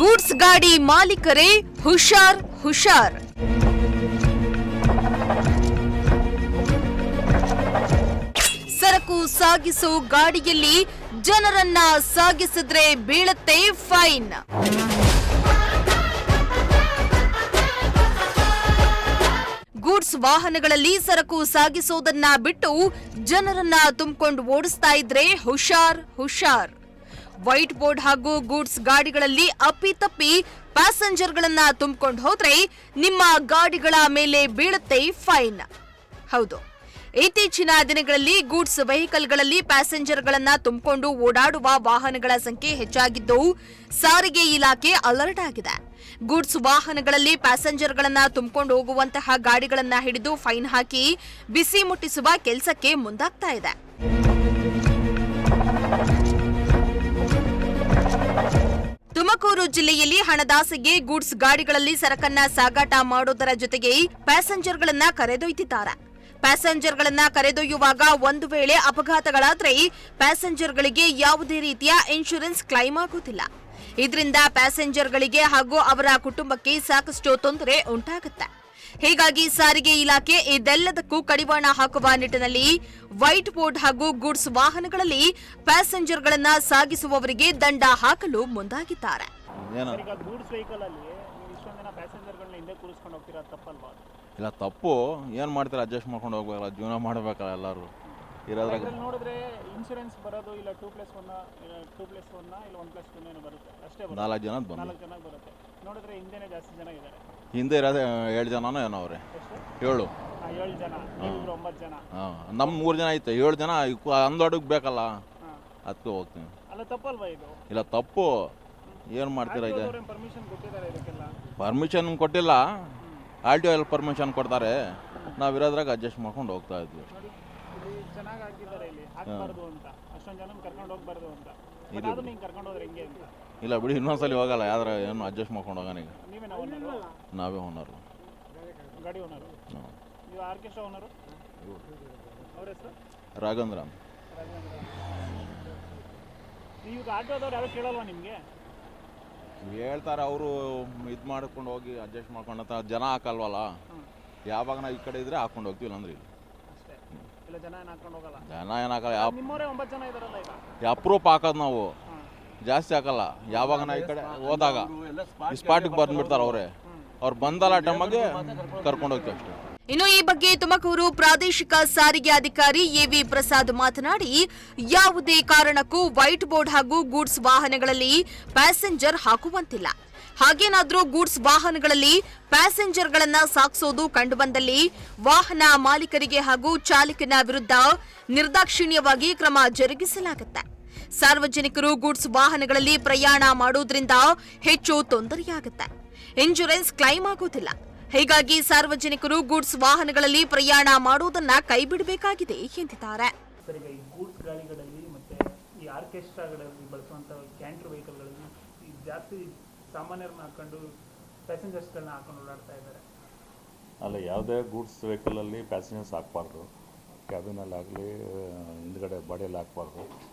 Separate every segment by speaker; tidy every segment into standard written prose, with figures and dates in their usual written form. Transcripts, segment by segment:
Speaker 1: Goods ಗಾಡಿ ಮಾಲೀಕರೇ ಹುಷಾರ್ ಹುಷಾರ್. ಸರಕು ಸಾಗಿಸೋ ಗಾಡಿಯಲ್ಲಿ ಜನರನ್ನ ಸಾಗಿಸಿದ್ರೆ ಬೀಳತ್ತೆ ಫೈನ್. ಗೂಡ್ಸ್ ವಾಹನಗಳಲ್ಲಿ ಸರಕು ಸಾಗಿಸೋದನ್ನ ಬಿಟ್ಟು ಜನರನ್ನ ತುಂಬಿಕೊಂಡು ಓಡಿಸ್ತಾ ಇದ್ರೆ ಹುಷಾರ್ ಹುಷಾರ್. ವೈಟ್ ಬೋರ್ಡ್ ಹಾಗೂ ಗೂಡ್ಸ್ ಗಾಡಿಗಳಲ್ಲಿ ಅಪ್ಪಿತಪ್ಪಿ ಪ್ಯಾಸೆಂಜರ್ಗಳನ್ನ ತುಂಬಿಕೊಂಡು ಹೋದ್ರೆ ನಿಮ್ಮ ಗಾಡಿಗಳ ಮೇಲೆ ಬೀಳುತ್ತೆ ಫೈನ್. ಹೌದು, ಇತ್ತೀಚಿನ ದಿನಗಳಲ್ಲಿ ಗೂಡ್ಸ್ ವೆಹಿಕಲ್ಗಳಲ್ಲಿ ಪ್ಯಾಸೆಂಜರ್ಗಳನ್ನ ತುಂಬಿಕೊಂಡು ಓಡಾಡುವ ವಾಹನಗಳ ಸಂಖ್ಯೆ ಹೆಚ್ಚಾಗಿದ್ದು ಸಾರಿಗೆ ಇಲಾಖೆ ಅಲರ್ಟ್ ಆಗಿದೆ. ಗೂಡ್ಸ್ ವಾಹನಗಳಲ್ಲಿ ಪ್ಯಾಸೆಂಜರ್ಗಳನ್ನ ತುಂಬಿಕೊಂಡು ಹೋಗುವಂತಹ ಗಾಡಿಗಳನ್ನ ಹಿಡಿದು ಫೈನ್ ಹಾಕಿ ಬಿಸಿ ಮುಟ್ಟಿಸುವ ಕೆಲಸಕ್ಕೆ ಮುಂದಾಗ್ತಾ ಇದೆ. ತುಮಕೂರು ಜಿಲ್ಲೆಯಲ್ಲಿ ಹಣದಾಸೆಗೆ ಗೂಡ್ಸ್ ಗಾಡಿಗಳಲ್ಲಿ ಸರಕನ್ನ ಸಾಗಾಟ ಮಾಡೋದರ ಜೊತೆಗೆ ಪ್ಯಾಸೆಂಜರ್ಗಳನ್ನ ಕರೆದೊಯ್ದಿದ್ದಾರೆ. ಪ್ಯಾಸೆಂಜರ್ಗಳನ್ನ ಕರೆದೊಯ್ಯುವಾಗ ಒಂದು ವೇಳೆ ಅಪಘಾತಗಳಾದ್ರೆ ಪ್ಯಾಸೆಂಜರ್ಗಳಿಗೆ ಯಾವುದೇ ರೀತಿಯ ಇನ್ಶೂರೆನ್ಸ್ ಕ್ಲೈಮ್ ಆಗುತ್ತಿಲ್ಲ. ಇದರಿಂದ ಪ್ಯಾಸೆಂಜರ್ಗಳಿಗೆ ಹಾಗೂ ಅವರ ಕುಟುಂಬಕ್ಕೆ ಸಾಕಷ್ಟು ತೊಂದರೆ ಉಂಟಾಗುತ್ತೆ. ಹೀಗಾಗಿ ಸಾರಿಗೆ ಇಲಾಖೆ ಇದೆಲ್ಲದಕ್ಕೂ ಕಡಿವಾಣ ಹಾಕುವ ನಿಟ್ಟಿನಲ್ಲಿ ವೈಟ್ ಬೋರ್ಡ್ ಹಾಗೂ ಗೂಡ್ಸ್ ವಾಹನಗಳಲ್ಲಿ ಪ್ಯಾಸೆಂಜರ್ಗಳನ್ನ ಸಾಗಿಸುವವರಿಗೆ ದಂಡ ಹಾಕಲು ಮುಂದಾಗಿದ್ದಾರೆ.
Speaker 2: ಇಲ್ಲ, ತಪ್ಪು ಏನು ಮಾಡ್ತಾರೆ, ಅಡ್ಜಸ್ಟ್ ಮಾಡ್ಕೊಂಡು ಹೋಗ್ಬೇಕಲ್ಲ, ಜೀವನ ಮಾಡಬೇಕಲ್ಲ ಎಲ್ಲರೂ ಇರೋದ್ರಾಗ.
Speaker 3: ನೋಡಿದ್ರೆ ಇನ್ಶೂರೆನ್ಸ್ ಬರೋದು ಇಲ್ಲ 2+1 ಇಲ್ಲ 1+2 ಬರುತ್ತೆ ಅಷ್ಟೇ.
Speaker 2: 4 ಜನ
Speaker 3: ಬರುತ್ತೆ. ನೋಡಿದ್ರೆ ಹಿಂದೆನೇ ಜಾಸ್ತಿ ಜನ ಇದ್ದಾರೆ.
Speaker 2: ಹಿಂದೆ ಇರೋದೇ 7 ಜನನೋ ಏನೋ ಅವ್ರೆ. 7
Speaker 3: ಜನ, 9 ಜನ.
Speaker 2: ನಮ್ಮ 3 ಜನ ಐತೆ, 7 ಜನ ಅಂದೊಡಗ್ ಬೇಕಲ್ಲ, ಅದಕ್ಕೆ ಹೋಗ್ತೀನಿ.
Speaker 3: ಅಲ್ಲ, ತಪ್ಪಲ್ವಾ ಇದು?
Speaker 2: ಇಲ್ಲ, ತಪ್ಪು. ಏನು ಮಾಡ್ತೀರಾ ಈಗ?
Speaker 3: ಪರ್ಮಿಷನ್ ಕೊಟ್ಟಿದ್ದಾರೆ ಇದಕ್ಕೆಲ್ಲ?
Speaker 2: ಪರ್ಮಿಷನ್ ಕೊಟ್ಟಿಲ್ಲ, RTO ಎಲ್ಲ ಪರ್ಮಿಷನ್ ಕೊಡ್ತಾರೆ. ನಾವು ಇರೋದ್ರಾಗ ಅಡ್ಜಸ್ಟ್ ಮಾಡ್ಕೊಂಡು ಹೋಗ್ತಾ ಇದ್ವಿ.
Speaker 3: ಚೆನ್ನಾಗಿ ಹಾಕಿದ್ದಾರೆ ಇಲ್ಲಿ, ಹಾಕಬಾರ್ದು ಅಂತ, ಅಷ್ಟೊಂದು ಜನ ಕರ್ಕೊಂಡು ಹೋಗ್ಬಾರ್ದು ಅಂತ. ಅದು ನೀವು ಕರ್ಕೊಂಡು ಹೋದ್ರೆ ಹೆಂಗೆ ಅಂತ?
Speaker 2: ಇಲ್ಲ ಬಿಡಿ, ಇನ್ನೊಂದ್ಸಲಿ ಹೋಗಲ್ಲ, ಯಾವ್ದಾರ ಏನು ಅಡ್ಜಸ್ಟ್ ಮಾಡ್ಕೊಂಡು ಹೋಗೋಣ. ಈಗ
Speaker 3: ನೀವೇನಾ ಓನರು?
Speaker 2: ನಾವೇ ಓನರು,
Speaker 3: ಗಾಡಿ ಓನರು. ನೀವು ಆರ್ಕೆಸ್ಟ್ರಾ ಓನರು? ಅವ್ರ ಹೆಸರು
Speaker 2: ರಾಘವೇಂದ್ರ.
Speaker 3: ಈಗ ಆಟೋದವ್ರು ಯಾರು ಕೇಳಲ್ವಾ ನಿಮಗೆ?
Speaker 2: ಹೇಳ್ತಾರೆ ಅವರು, ಇದು ಮಾಡ್ಕೊಂಡು ಹೋಗಿ ಅಡ್ಜಸ್ಟ್ ಮಾಡ್ಕೊಂಡು ಜನ ಹಾಕಲ್ವಲ್ಲ. ಯಾವಾಗ ನಾವು ಈ ಕಡೆ ಇದ್ರೆ ಹಾಕೊಂಡು ಹೋಗ್ತೀವಿ, ಇಲ್ಲಾಂದ್ರೆ ಇಲ್ಲ.
Speaker 3: ಜನ ಏನು ಹಾಕೊಂಡು ಹೋಗಲ್ಲ.
Speaker 2: ಜನ ಏನು ಹಾಕಲ್ಲ.
Speaker 3: ನಿಮ್ಮವರೇ 9 ಜನ ಇದಾರಲ್ಲ ಈಗ.
Speaker 2: ಅಪ್ರೂಪ್ ಹಾಕೋದು ನಾವು, ಜಾಸ್ತಿ ಹಾಕಲ್ಲ. ಯಾವಾಗ ನಾವು ಈ ಕಡೆ ಹೋದಾಗ ಸ್ಪಾಟಿಗೆ ಬಂದ್ಬಿಡ್ತಾರೆ ಅವರೇ. ಅವ್ರು ಬಂದಲ್ಲ ಟೈಮಾಗೆ ಕರ್ಕೊಂಡು ಹೋಗ್ತೀವಿ ಅಷ್ಟೇ.
Speaker 1: ಇನ್ನು ಈ ಬಗ್ಗೆ ತುಮಕೂರು ಪ್ರಾದೇಶಿಕ ಸಾರಿಗೆ ಅಧಿಕಾರಿ ಎವಿ ಪ್ರಸಾದ್ ಮಾತನಾಡಿ, ಯಾವುದೇ ಕಾರಣಕ್ಕೂ ವೈಟ್ ಬೋರ್ಡ್ ಹಾಗೂ ಗೂಡ್ಸ್ ವಾಹನಗಳಲ್ಲಿ ಪ್ಯಾಸೆಂಜರ್ ಹಾಕುವಂತಿಲ್ಲ. ಹಾಗೇನಾದ್ರೂ ಗೂಡ್ಸ್ ವಾಹನಗಳಲ್ಲಿ ಪ್ಯಾಸೆಂಜರ್ಗಳನ್ನ ಸಾಗಿಸೋದು ಕಂಡುಬಂದಲ್ಲಿ ವಾಹನ ಮಾಲೀಕರಿಗೆ ಹಾಗೂ ಚಾಲಕನ ವಿರುದ್ಧ ನಿರ್ದಾಕ್ಷಿಣ್ಯವಾಗಿ ಕ್ರಮ ಜರುಗಿಸಲಾಗುತ್ತೆ. ಸಾರ್ವಜನಿಕರು ಗೂಡ್ಸ್ ವಾಹನಗಳಲ್ಲಿ ಪ್ರಯಾಣ ಮಾಡೋದ್ರಿಂದ ಹೆಚ್ಚು ತೊಂದರೆಯಾಗುತ್ತೆ. ಇನ್ಶೂರೆನ್ಸ್ ಕ್ಲೈಮ್ ಆಗೋದಿಲ್ಲ. ಹೀಗಾಗಿ ಸಾರ್ವಜನಿಕರು ಗೂಡ್ಸ್ ವಾಹನಗಳಲ್ಲಿ ಪ್ರಯಾಣ ಮಾಡುವುದನ್ನ ಕೈಬಿಡಬೇಕಾಗಿದೆ ಎಂದಿದ್ದಾರೆ.
Speaker 3: ಈ ಗೂಡ್ಸ್ ಗಾಡಿಗಳಲ್ಲಿ ಮತ್ತೆ ಈ ಆರ್ಕೆಸ್ಟ್ರಾಗಳಲ್ಲಿ ಬಳಸುವಂತ ಕ್ಯಾಂಟರ್ ವೆಹಿಕಲ್ಗಳಲ್ಲಿ ಜಾಸ್ತಿ ಸಾಮಾನ್ಯರನ್ನ ಹಾಕೊಂಡು ಪ್ಯಾಸೆಂಜರ್ಸ್ಗಳನ್ನ ಹಾಕೊಂಡು ಓಡಾಡ್ತಾ ಇದ್ದಾರೆ.
Speaker 4: ಅಲ್ಲ, ಯಾವುದೇ ಗೂಡ್ಸ್ ವೆಹಿಕಲಲ್ಲಿ ಪ್ಯಾಸೆಂಜರ್ಸ್ ಹಾಕಬಾರ್ದು. ಕ್ಯಾಬಿನಲ್ಲಿ ಆಗಲಿ, ಹಿಂದ್ಗಡೆ ಬಾಡಿಯಲ್ಲಿ ಹಾಕಬಾರ್ದು.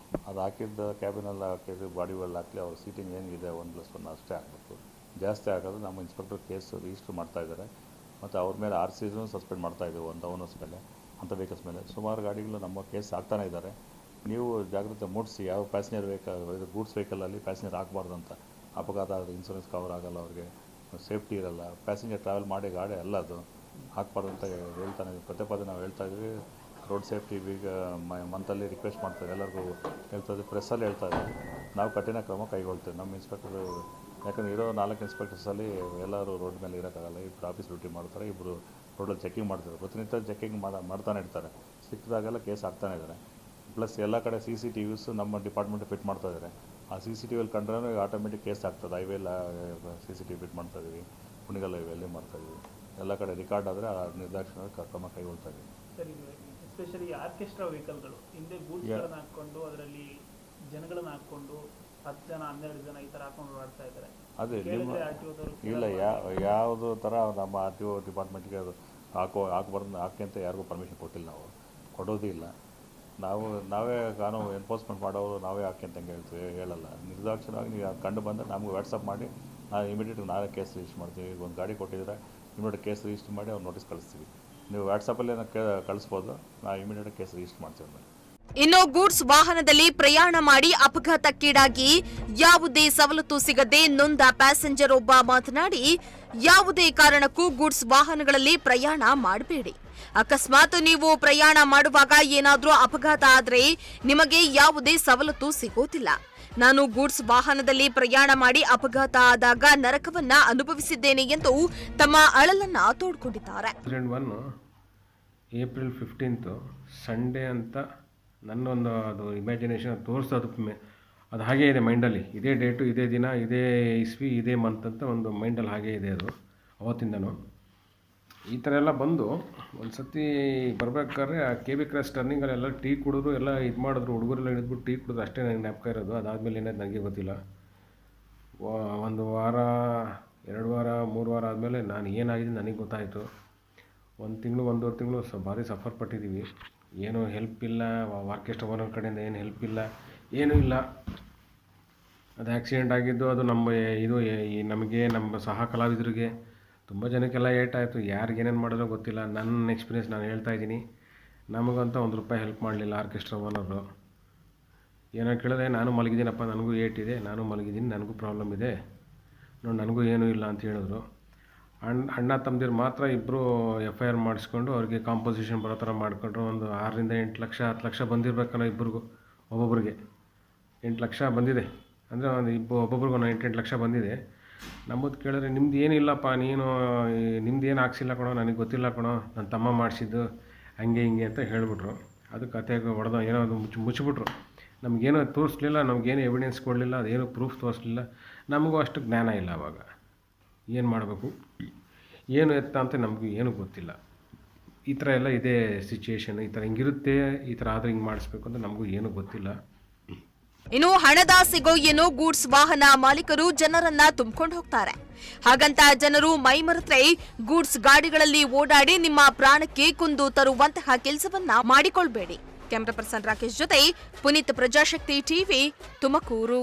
Speaker 4: ಅದು ಹಾಕಿದ್ದ ಕ್ಯಾಬಿನಲ್ಲಿ ಹಾಕಿದ್ದು ಬಾಡಿಗಳಲ್ಲಿ ಹಾಕಲಿ, ಅವ್ರ ಸೀಟಿಂಗ್ ಏನಿದೆ 1+1 ಅಷ್ಟೇ ಹಾಕಬೇಕು. ಜಾಸ್ತಿ ಹಾಕೋದು ನಮ್ಮ ಇನ್ಸ್ಪೆಕ್ಟರ್ ಕೇಸ್ ರಿಜಿಸ್ಟರ್ ಮಾಡ್ತಾ ಇದ್ದಾರೆ. ಮತ್ತು ಅವ್ರ ಮೇಲೆ RCನೂ ಸಸ್ಪೆಂಡ್ ಮಾಡ್ತಾ ಇದ್ದೀವಿ, ಒಂದು ಓನರ್ಸ್ ಮೇಲೆ, ಅಂಥ ವೆಹಿಕಲ್ಸ್ ಮೇಲೆ. ಸುಮಾರು ಗಾಡಿಗಳು ನಮ್ಮ ಕೇಸ್ ಹಾಕ್ತಾನೆ ಇದ್ದಾರೆ. ನೀವು ಜಾಗ್ರತೆ ಮೂಡಿಸಿ, ಯಾವ ಪ್ಯಾಸೆಂಜರ್ ಗೂಡ್ಸ್ ವೆಹಿಕಲಲ್ಲಿ ಪ್ಯಾಸೆಂಜರ್ ಹಾಕಬಾರ್ದು ಅಂತ. ಅಪಘಾತ ಆದರೆ ಇನ್ಶೂರೆನ್ಸ್ ಕವರ್ ಆಗೋಲ್ಲ, ಅವ್ರಿಗೆ ಸೇಫ್ಟಿ ಇರೋಲ್ಲ. ಪ್ಯಾಸೆಂಜರ್ ಟ್ರಾವೆಲ್ ಮಾಡಿ ಗಾಡಿ ಅಲ್ಲ ಅದು, ಹಾಕಬಾರ್ದು ಅಂತ ಹೇಳ್ತಾನೆ. ಪದೇ ನಾವು ಹೇಳ್ತಾ ಇದ್ವಿ. ರೋಡ್ ಸೇಫ್ಟಿ ಈಗ ಮಂತಲ್ಲಿ ರಿಕ್ವೆಸ್ಟ್ ಮಾಡ್ತಾರೆ, ಎಲ್ಲರಿಗೂ ಹೇಳ್ತಾ ಇದ್ವಿ, ಪ್ರೆಸ್ಸಲ್ಲಿ ಹೇಳ್ತಾ ಇದ್ವಿ. ನಾವು ಕಠಿಣ ಕ್ರಮ ಕೈಗೊಳ್ತೇವೆ. ನಮ್ಮ ಇನ್ಸ್ಪೆಕ್ಟರ್, ಯಾಕಂದರೆ ಇರೋ 4 ಇನ್ಸ್ಪೆಕ್ಟರ್ಸಲ್ಲಿ ಎಲ್ಲರೂ ರೋಡ್ ಮೇಲೆ ಇರೋಕ್ಕಾಗಲ್ಲ. ಇಬ್ಬರು ಆಫೀಸ್ ಡ್ಯೂಟಿ ಮಾಡ್ತಾರೆ, ಇಬ್ಬರು ರೋಡಲ್ಲಿ ಚೆಕಿಂಗ್ ಮಾಡ್ತಾರೆ. ಪ್ರತಿನಿತ್ಯ ಚೆಕಿಂಗ್ ಮಾಡ್ತಾನೆ ಇರ್ತಾರೆ. ಸಿಕ್ಕಿದಾಗೆಲ್ಲ ಕೇಸ್ ಹಾಕ್ತಾನೆ ಇದ್ದಾರೆ. ಪ್ಲಸ್ ಎಲ್ಲ ಕಡೆ CCTVs ನಮ್ಮ ಡಿಪಾರ್ಟ್ಮೆಂಟ್ ಫಿಟ್ ಮಾಡ್ತಾ ಇದ್ದಾರೆ. ಆ CCTVಯಲ್ಲಿ ಕಂಡ್ರೆ ಆಟೋಮೆಟಿಕ್ ಕೇಸ್ ಆಗ್ತದೆ. ಹೈವೇಲ್ಲ CCTV ಫಿಟ್ ಮಾಡ್ತಾ ಇದ್ದೀವಿ, ಕುಣಿಗಲ್ ಹೈವೇಲಿ ಮಾಡ್ತಾಯಿದ್ವಿ. ಎಲ್ಲ ಕಡೆ ರಿಕಾರ್ಡ್ ಆದರೆ ಆ ನಿರ್ದಾಕ್ಷಿಣ್ಯ ಕ್ರಮ ಕೈಗೊಳ್ತಾ ಇದ್ದೀವಿ.
Speaker 3: ಸರಿ, ಎಸ್ಪೆಷಲಿ ಆರ್ಕೆಸ್ಟ್ರಾ ವೆಹಿಕಲ್ಗಳು ಹಿಂದೆ ಗೂಡ್ಸ್ಗಳನ್ನು ಹಾಕ್ಕೊಂಡು ಅದರಲ್ಲಿ ಜನಗಳನ್ನು ಹಾಕ್ಕೊಂಡು 10 ಜನ 12 ಜನ ಈ ಥರ ಹಾಕೊಂಡು ಓಡಾಡ್ತಾ ಇದ್ದಾರೆ.
Speaker 4: ಅದೇ ಇಲ್ಲ, ಯಾವುದು ಥರ ನಮ್ಮ RTO ಡಿಪಾರ್ಟ್ಮೆಂಟ್ಗೆ ಅದು ಹಾಕಬಾರ್ದು, ಹಾಕಿ ಅಂತ ಯಾರಿಗೂ ಪರ್ಮಿಷನ್ ಕೊಟ್ಟಿಲ್ಲ. ನಾವು ಕೊಡೋದೇ ಇಲ್ಲ. ನಾವೇ ಕಾನೂನು ಎನ್ಫೋರ್ಸ್ಮೆಂಟ್ ಮಾಡೋರು ನಾವೇ ಹಾಕಿ ಅಂತ ಹೇಳಲ್ಲ. ನಿರ್ದಾಕ್ಷಿಣ್ಯವಾಗಿ ನೀವು ಕಂಡು ಬಂದರೆ ನಮಗೆ ವಾಟ್ಸಪ್ ಮಾಡಿ ನಾವು ಇಮಿಡಿಯೇಟ್ ನಾವೇ ಕೇಸ್ ರಿಜಿಸ್ಟರ್ ಮಾಡ್ತೀವಿ. ಒಂದು ಗಾಡಿ ಕೊಟ್ಟಿದ್ರೆ ಇಮಿಡಿಯೇಟ್ ಕೇಸ್ ರಿಜಿಸ್ಟರ್ ಮಾಡಿ ಅವ್ರು ನೋಟಿಸ್ ಕಳಿಸ್ತೀವಿ. ನೀವು ವಾಟ್ಸಪ್ಪಲ್ಲಿ ಕಳಿಸ್ಬೋದು, ನಾವು ಇಮಿಡಿಯೇಟ್ ಕೇಸ್ ರಿಜಿಸ್ಟರ್ ಮಾಡ್ತೀವಿ ಮೇಲೆ.
Speaker 1: ಇನ್ನು ಗೂಡ್ಸ್ ವಾಹನದಲ್ಲಿ ಪ್ರಯಾಣ ಮಾಡಿ ಅಪಘಾತಕ್ಕೀಡಾಗಿ ಯಾವುದೇ ಸವಲತ್ತು ಸಿಗದೆ ನೊಂದ ಪ್ಯಾಸೆಂಜರ್ ಒಬ್ಬ ಮಾತನಾಡಿ, ಯಾವುದೇ ಕಾರಣಕ್ಕೂ ಗೂಡ್ಸ್ ವಾಹನಗಳಲ್ಲಿ ಪ್ರಯಾಣ ಮಾಡಬೇಡಿ. ಅಕಸ್ಮಾತ್ ನೀವು ಪ್ರಯಾಣ ಮಾಡುವಾಗ ಏನಾದರೂ ಅಪಘಾತ ಆದರೆ ನಿಮಗೆ ಯಾವುದೇ ಸವಲತ್ತು ಸಿಗೋದಿಲ್ಲ. ನಾನು ಗೂಡ್ಸ್ ವಾಹನದಲ್ಲಿ ಪ್ರಯಾಣ ಮಾಡಿ ಅಪಘಾತ ಆದಾಗ ನರಕವನ್ನ ಅನುಭವಿಸಿದ್ದೇನೆ ಎಂದು ತಮ್ಮ ಅಳಲನ್ನ ತೋಡ್ಕೊಂಡಿದ್ದಾರೆ.
Speaker 5: ಏಪ್ರಿಲ್ 15 ಸಂಡೇ ಅಂತ ನನ್ನೊಂದು ಅದು ಇಮ್ಯಾಜಿನೇಷನ್ ತೋರಿಸೋದು ಅದು ಹಾಗೇ ಇದೆ ಮೈಂಡಲ್ಲಿ. ಇದೇ ಡೇಟು, ಇದೇ ದಿನ, ಇದೇ ಇಸ್ವಿ, ಇದೇ ಮಂತ್ ಅಂತ ಒಂದು ಮೈಂಡಲ್ಲಿ ಹಾಗೇ ಇದೆ. ಅದು ಅವತ್ತಿಂದನೂ ಈ ಥರ ಎಲ್ಲ ಬಂದು ಒಂದು ಸತಿ ಬರ್ಬೇಕಾದ್ರೆ ಆ KV ಕ್ರಾಸ್ ಟರ್ನಿಂಗಲ್ಲೆಲ್ಲ ಟೀ ಕುಡಿದ್ರು, ಎಲ್ಲ ಇದು ಮಾಡಿದ್ರು, ಹುಡುಗರೆಲ್ಲ ಹಿಡಿದ್ಬಿಟ್ಟು ಟೀ ಕುಡಿದ್ರು. ಅಷ್ಟೇ ನನಗೆ ಜ್ಞಾಪಕ ಇರೋದು. ಅದಾದಮೇಲೆ ಏನಾಯ್ತು ನನಗೆ ಗೊತ್ತಿಲ್ಲ. ಒಂದು ವಾರ, 2 ವಾರ, 3 ವಾರ ಆದಮೇಲೆ ನಾನು ಏನಾಗಿದೆ ನನಗೆ ಗೊತ್ತಾಯಿತು. 1 ತಿಂಗಳು, 1.5 ತಿಂಗಳು ಭಾರಿ ಸಫರ್ ಪಟ್ಟಿದ್ದೀವಿ. ಏನೂ ಹೆಲ್ಪ್ ಇಲ್ಲ, ಆರ್ಕೆಸ್ಟ್ರಾ ಓನರ್ ಕಡೆಯಿಂದ ಏನು ಹೆಲ್ಪ್ ಇಲ್ಲ, ಏನೂ ಇಲ್ಲ. ಅದು ಆಕ್ಸಿಡೆಂಟ್ ಆಗಿದ್ದು ಅದು ನಮಗೆ ನಮ್ಮ ಸಹ ಕಲಾವಿದರಿಗೆ ತುಂಬ ಜನಕ್ಕೆಲ್ಲ ಏಟಾಯಿತು. ಯಾರಿಗೆ ಏನೇನು ಮಾಡೋದೋ ಗೊತ್ತಿಲ್ಲ. ನನ್ನ ಎಕ್ಸ್ಪೀರಿಯೆನ್ಸ್ ನಾನು ಹೇಳ್ತಾ ಇದ್ದೀನಿ. ನಮಗಂತ ₹1 ಹೆಲ್ಪ್ ಮಾಡಲಿಲ್ಲ ಆರ್ಕೆಸ್ಟ್ರಾ ಓನರು. ಏನೋ ಕೇಳಿದ್ರೆ ನಾನು ಮಲಗಿದ್ದೀನಪ್ಪ, ನನಗೂ ಏಟಿದೆ, ನಾನು ಮಲಗಿದ್ದೀನಿ, ನನಗೂ ಪ್ರಾಬ್ಲಮ್ ಇದೆ ನೋಡಿ, ನನಗೂ ಏನೂ ಇಲ್ಲ ಅಂತ ಹೇಳಿದ್ರು. ಅಣ್ಣ ತಮ್ಮದಿರು ಮಾತ್ರ ಇಬ್ಬರು FIR ಮಾಡಿಸ್ಕೊಂಡು ಅವ್ರಿಗೆ ಕಾಂಪೋಸಿಷನ್ ಬರೋ ಥರ ಮಾಡಿಕೊಂಡ್ರು. ಒಂದು 6 ರಿಂದ 8 ಲಕ್ಷ 10 ಲಕ್ಷ ಬಂದಿರಬೇಕನ್ನೋ ಇಬ್ಬರಿಗೂ, ಒಬ್ಬೊಬ್ರಿಗೆ 8 ಲಕ್ಷ ಬಂದಿದೆ. ಅಂದರೆ ಒಬ್ಬೊಬ್ರಿಗೆ 8 ಲಕ್ಷ ಬಂದಿದೆ. ನಮ್ಮದು ಕೇಳಿದ್ರೆ ನಿಮ್ದು ಏನಿಲ್ಲಪ್ಪ, ನಿಮ್ದು ಏನು ಹಾಕ್ಸಿಲ್ಲ ಕಣೋ, ನನಗೆ ಗೊತ್ತಿಲ್ಲ ಕಣೋ, ನನ್ನ ತಮ್ಮ ಮಾಡಿಸಿದ್ದು ಹಂಗೆ ಹಿಂಗೆ ಅಂತ ಹೇಳಿಬಿಟ್ರು. ಅದು ಕತೆಗೆ ಹೊಡೆದ ಏನೋ ಅದು ಮುಚ್ಚಿಬಿಟ್ರು. ನಮಗೇನೋ ತೋರಿಸ್ಲಿಲ್ಲ, ನಮಗೇನು ಎವಿಡೆನ್ಸ್ ಕೊಡಲಿಲ್ಲ, ಅದೇನು ಪ್ರೂಫ್ ತೋರಿಸ್ಲಿಲ್ಲ. ನಮಗೂ ಅಷ್ಟು ಜ್ಞಾನ ಇಲ್ಲ. ಆವಾಗ ಏನು ಮಾಡಬೇಕು, ಏನು ಎತ್ತ ಅಂತ ನಮಗೂ ಏನೂ ಗೊತ್ತಿಲ್ಲ. ಈ ಥರ ಎಲ್ಲ ಇದೆ ಸಿಚುಯೇಷನ್. ಈ ಥರ ಹಿಂಗಿರುತ್ತೆ, ಈ ಥರ ಆದರೆ ಹಿಂಗೆ ಮಾಡಿಸ್ಬೇಕು ಅಂತ ನಮಗೂ ಏನೂ ಗೊತ್ತಿಲ್ಲ.
Speaker 1: ಇನ್ನು ಹಣದಾಸೆಗೋ ಏನೋ ಗೂಡ್ಸ್ ವಾಹನ ಮಾಲೀಕರು ಜನರನ್ನ ತುಂಬಿಕೊಂಡು ಹೋಗ್ತಾರೆ. ಹಾಗಂತ ಜನರು ಮೈಮರೆತ್ರೆ ಗೂಡ್ಸ್ ಗಾಡಿಗಳಲ್ಲಿ ಓಡಾಡಿ ನಿಮ್ಮ ಪ್ರಾಣಕ್ಕೆ ಕುಂದು ತರುವಂತಹ ಕೆಲಸವನ್ನ ಮಾಡಿಕೊಳ್ಬೇಡಿ. ಕ್ಯಾಮರಾ ಪರ್ಸನ್ ರಾಕೇಶ್ ಜೊತೆ ಪುನೀತ್, ಪ್ರಜಾಶಕ್ತಿ ಟಿವಿ, ತುಮಕೂರು.